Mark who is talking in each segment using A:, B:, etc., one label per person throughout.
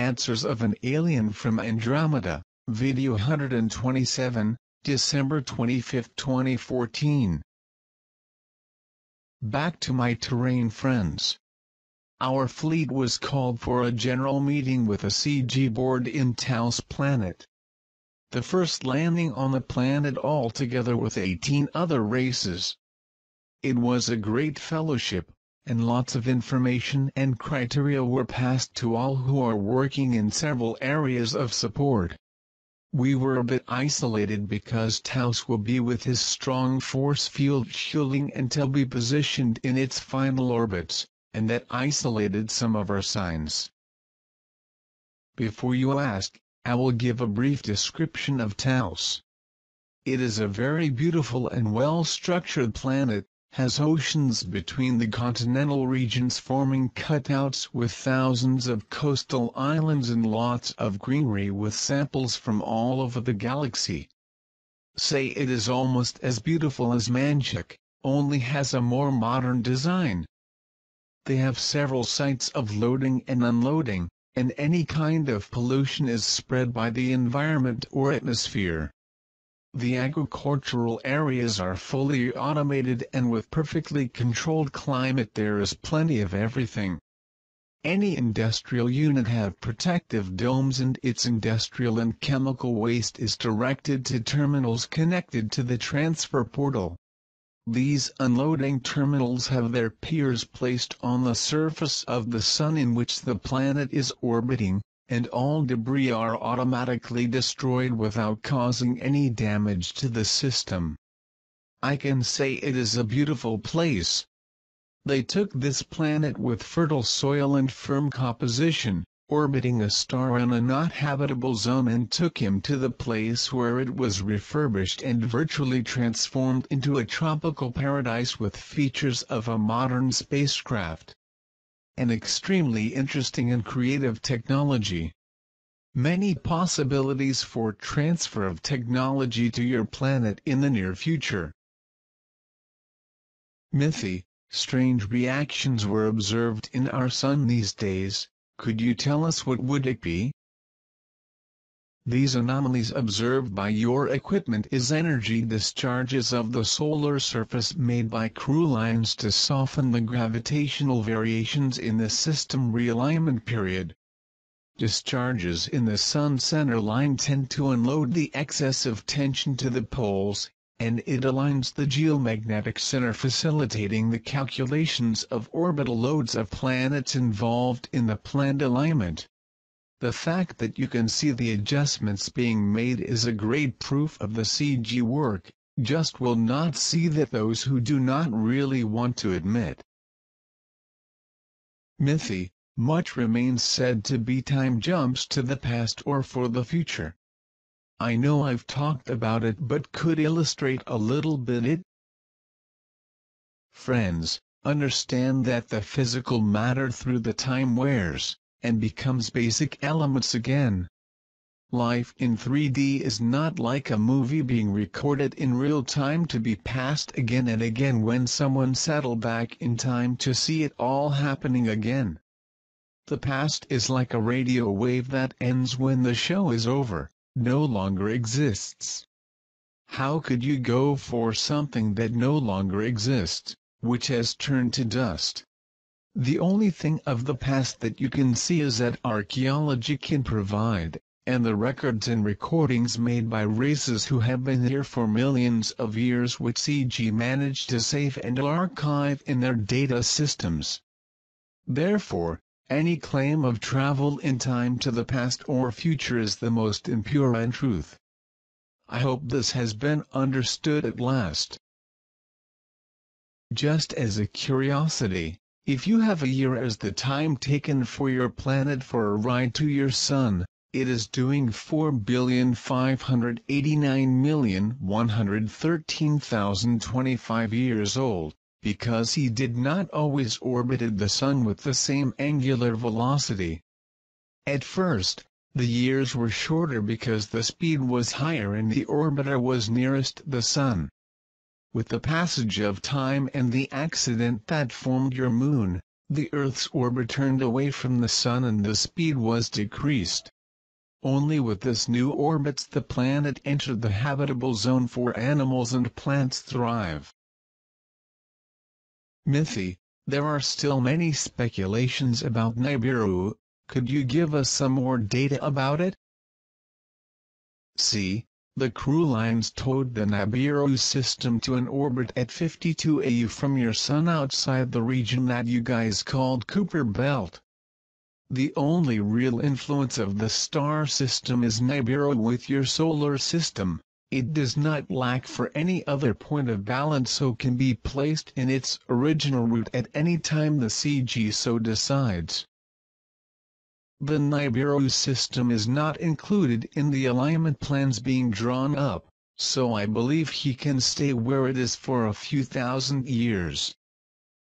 A: Answers of an Alien from Andromeda, Video 127, December 25, 2014. Back to my terrain friends. Our fleet was called for a general meeting with a CG board in Taos planet. The first landing on the planet altogether with 18 other races. It was a great fellowship, and lots of information and criteria were passed to all who are working in several areas of support. We were a bit isolated because Taos will be with his strong force field shielding until we positioned in its final orbits, and that isolated some of our signs. Before you ask, I will give a brief description of Taos. It is a very beautiful and well-structured planet, has oceans between the continental regions forming cutouts with thousands of coastal islands and lots of greenery with samples from all over the galaxy. Say it is almost as beautiful as Manchik, only has a more modern design. They have several sites of loading and unloading, and any kind of pollution is spread by the environment or atmosphere. The agricultural areas are fully automated and with perfectly controlled climate. There is plenty of everything. Any industrial unit have protective domes and its industrial and chemical waste is directed to terminals connected to the transfer portal. These unloading terminals have their piers placed on the surface of the sun in which the planet is orbiting, and all debris are automatically destroyed without causing any damage to the system. I can say it is a beautiful place. They took this planet with fertile soil and firm composition, orbiting a star in a not habitable zone, and took him to the place where it was refurbished and virtually transformed into a tropical paradise with features of a modern spacecraft. An extremely interesting and creative technology. Many possibilities for transfer of technology to your planet in the near future. Mythy, strange reactions were observed in our sun these days. Could you tell us what would it be? These anomalies observed by your equipment is energy discharges of the solar surface made by crew lines to soften the gravitational variations in the system realignment period. Discharges in the sun center line tend to unload the excess of tension to the poles, and it aligns the geomagnetic center, facilitating the calculations of orbital loads of planets involved in the planned alignment. The fact that you can see the adjustments being made is a great proof of the CG work, just will not see that those who do not really want to admit. Mythy, much remains said to be time jumps to the past or for the future. I know I've talked about it, but could illustrate a little bit it? Friends, understand that the physical matter through the time wears, and becomes basic elements again. Life in 3D is not like a movie being recorded in real time to be passed again and again when someone settle back in time to see it all happening again. The past is like a radio wave that ends when the show is over, no longer exists. How could you go for something that no longer exists, which has turned to dust? The only thing of the past that you can see is that archaeology can provide, and the records and recordings made by races who have been here for millions of years which CG managed to save and archive in their data systems. Therefore, any claim of travel in time to the past or future is the most impure untruth. I hope this has been understood at last. Just as a curiosity, if you have a year as the time taken for your planet for a ride to your sun, it is doing 4,589,113,025 years old, because he did not always orbited the sun with the same angular velocity. At first, the years were shorter because the speed was higher and the orbiter was nearest the sun. With the passage of time and the accident that formed your moon, The Earth's orbit turned away from the Sun and the speed was decreased. Only with this new orbit the planet entered the habitable zone for animals and plants thrive. Mithy, there are still many speculations about Nibiru. Could you give us some more data about it? See, the crew lines towed the Nibiru system to an orbit at 52 AU from your Sun outside the region that you guys called Kuiper Belt. The only real influence of the star system is Nibiru with your solar system. It does not lack for any other point of balance, so can be placed in its original route at any time the CG so decides. The Nibiru system is not included in the alignment plans being drawn up, so I believe he can stay where it is for a few thousand years.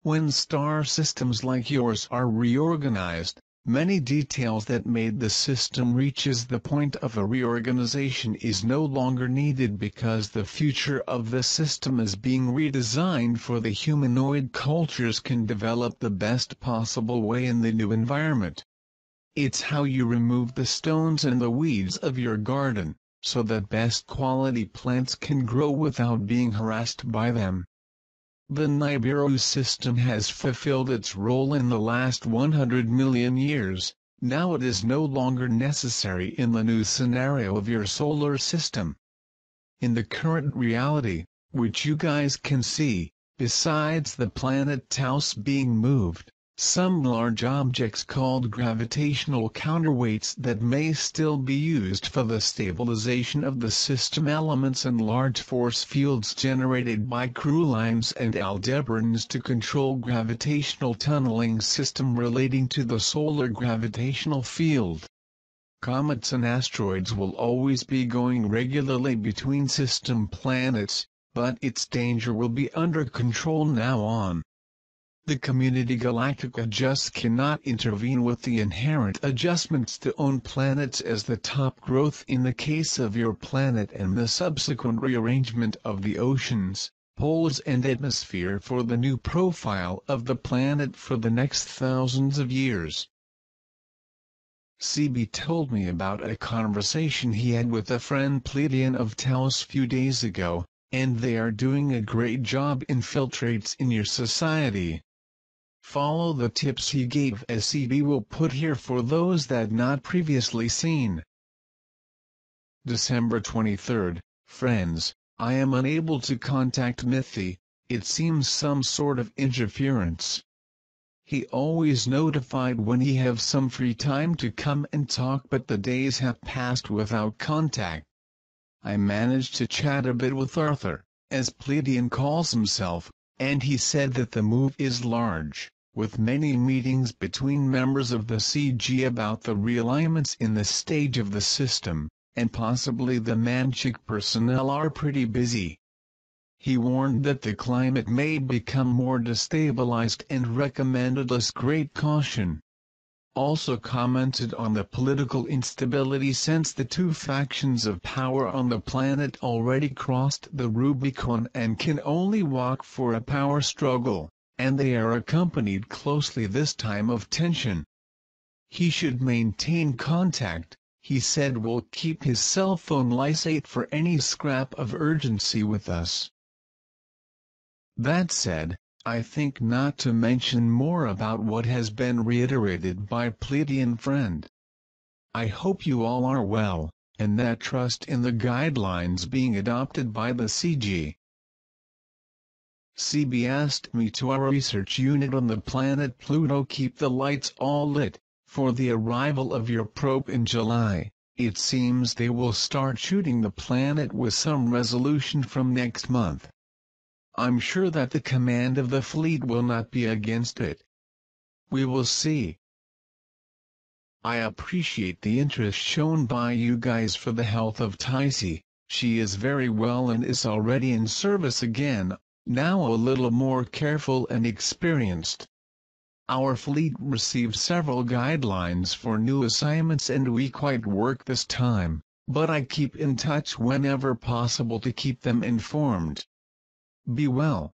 A: When star systems like yours are reorganized, many details that made the system reaches the point of a reorganization is no longer needed because the future of the system is being redesigned for the humanoid cultures can develop the best possible way in the new environment. It's how you remove the stones and the weeds of your garden, so that best quality plants can grow without being harassed by them. The Nibiru system has fulfilled its role in the last 100 million years, now it is no longer necessary in the new scenario of your solar system. In the current reality, which you guys can see, besides the planet Taos being moved, some large objects called gravitational counterweights that may still be used for the stabilization of the system elements and large force fields generated by crew lines and aldebarans to control gravitational tunneling system relating to the solar gravitational field. Comets and asteroids will always be going regularly between system planets, but its danger will be under control now on. The community Galactica just cannot intervene with the inherent adjustments to own planets as the top growth in the case of your planet and the subsequent rearrangement of the oceans, poles and atmosphere for the new profile of the planet for the next thousands of years. CB told me about a conversation he had with a friend Pleiadian of Taos few days ago, and they are doing a great job infiltrates in your society. Follow the tips he gave as CB will put here for those that not previously seen. December 23rd, friends, I am unable to contact Mithy, it seems some sort of interference. He always notified when he have some free time to come and talk, but the days have passed without contact. I managed to chat a bit with Arthur, as Pleiadian calls himself, and he said that the move is large, with many meetings between members of the CG about the realignments in the stage of the system, and possibly the Manchik personnel are pretty busy. He warned that the climate may become more destabilized and recommended us great caution. Also commented on the political instability since the two factions of power on the planet already crossed the Rubicon and can only walk for a power struggle, and they are accompanied closely this time of tension. He should maintain contact, he said will keep his cell phone lysate for any scrap of urgency with us. That said, I think not to mention more about what has been reiterated by Pleiadian friend. I hope you all are well, and that trust in the guidelines being adopted by the CG. CB asked me to our research unit on the planet Pluto keep the lights all lit, for the arrival of your probe in July. It seems they will start shooting the planet with some resolution from next month. I'm sure that the command of the fleet will not be against it. We will see. I appreciate the interest shown by you guys for the health of Ticey. She is very well and is already in service again, now a little more careful and experienced. Our fleet received several guidelines for new assignments and we quite work this time, but I keep in touch whenever possible to keep them informed. Be well.